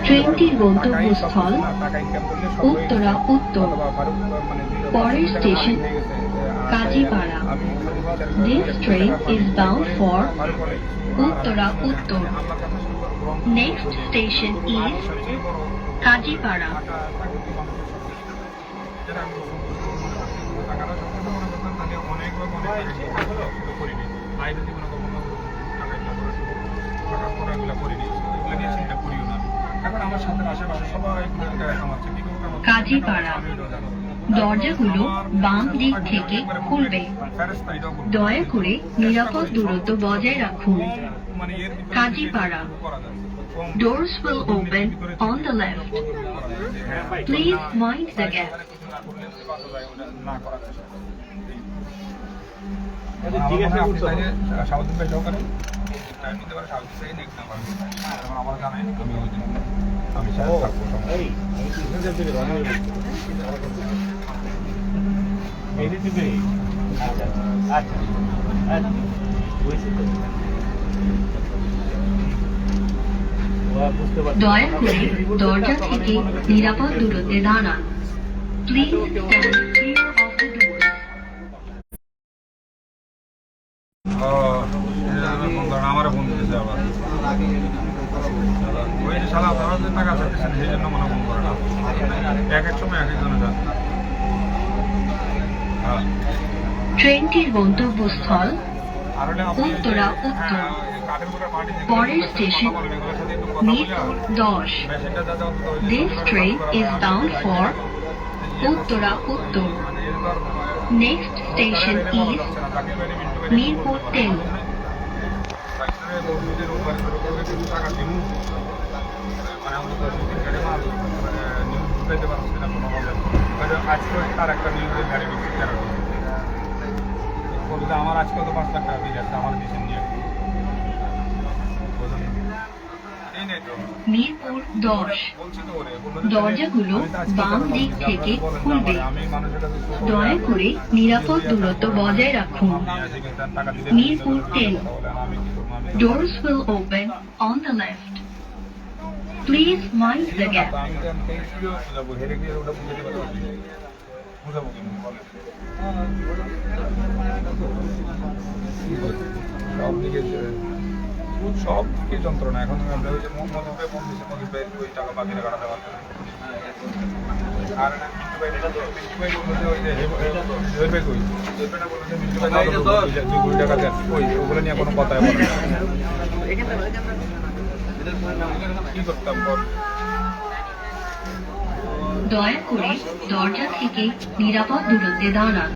ট্রেনটির গন্তব্যস্থল উত্তরা উত্তর। পরের station Kazipara. This train is bound for Uttara উত্তর। Next station is Kazipara. Kazipara. দরজাগুলো বাম দিক থেকে খুলবে। দয়া করে নিরাপদ দূরত্ব বজায় রাখুন। Kazipara. Doors will open on the left. Please mind the gap. দয়া করে দরজা থেকে নিরাপদ দূরত্বে দাঁড়ান। Please stand clear of the door. আমার ফোন দিয়েছে আবার ওই যে সালা আপনারা যে টাকা চাইতেছেন সেই জন্য মনে ফোন করে না এক এক সময় এক একজনের ট্রেনটির গন্তব্যস্থল উত্তরা উত্তর। পরের station Mirpur 10। This train is bound for Uttara উত্তর। Next station is Mirpur 10। তার একটা নিউজের গাড়ি আমার আজকে তো 5 লাখ টাকা দিয়ে যাচ্ছে আমার দেশে নিয়ে মিরপুর 10। দরজাগুলো বাম দিক থেকে খুলবে। দয়া করে নিরাপদ দূরত্ব বজায় রাখুন। Mirpur 10। Doors will open on the left. Please mind the gap. সব দিকে যন্ত্রণা এখন আমরা ওই যে মধুপে ফোন দিচ্ছে মধুপে ওই টাকা বাকিরা কাটাতে পারছে আর মিন্টু ভাই ওই যে হেলবে কই হেলবেটা বলতে মিন্টু ভাই 2 টাকা দেন ওই ওগুলো নিয়ে কোনো কথাই বলে না কি করতাম বল। দয়া করে দরজা থেকে নিরাপদ দূরত্বে দাঁড়ান।